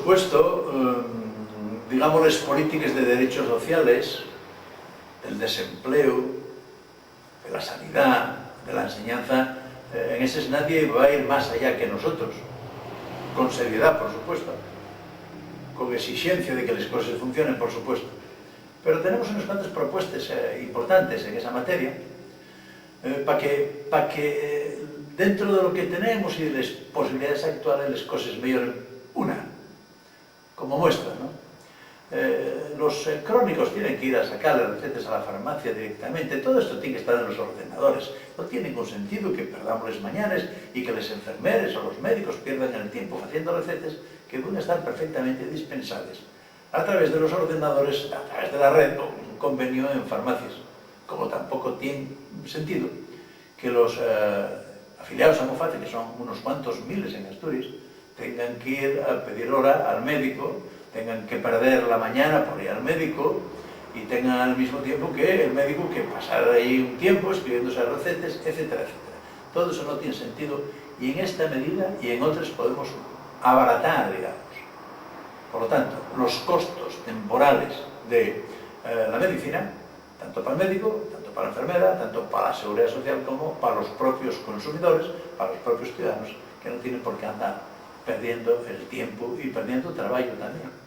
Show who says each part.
Speaker 1: supuesto, digamos, las políticas de derechos sociales, del desempleo, de la sanidad, de la enseñanza, en ese nadie va a ir más allá que nosotros, con seriedad, por supuesto, con exigencia de que las cosas funcionen, por supuesto. Pero tenemos unas cuantas propuestas importantes en esa materia, para que dentro de lo que tenemos y de las posibilidades actuales las cosas mejoren. Una, como muestra, ¿no? Los crónicos tienen que ir a sacar las recetas a la farmacia directamente. Todo esto tiene que estar en los ordenadores. No tiene ningún sentido que perdamos las mañanas y que los enfermeros o los médicos pierdan el tiempo haciendo recetas que pueden estar perfectamente dispensables a través de los ordenadores, a través de la red o un convenio en farmacias. Como tampoco tiene sentido que los afiliados a Mofate, que son unos cuantos miles en Asturias, tengan que ir a pedir hora al médico, tengan que perder la mañana por ir al médico y tengan al mismo tiempo que el médico que pasar ahí un tiempo escribiendo esas recetas, etcétera, etcétera. Todo eso no tiene sentido y en esta medida y en otras podemos abaratar, digamos. Por lo tanto, los costos temporales de la medicina, tanto para el médico, tanto para la enfermera, tanto para la seguridad social como para los propios consumidores, para los propios ciudadanos, que no tienen por qué andar perdiendo el tiempo y perdiendo trabajo también.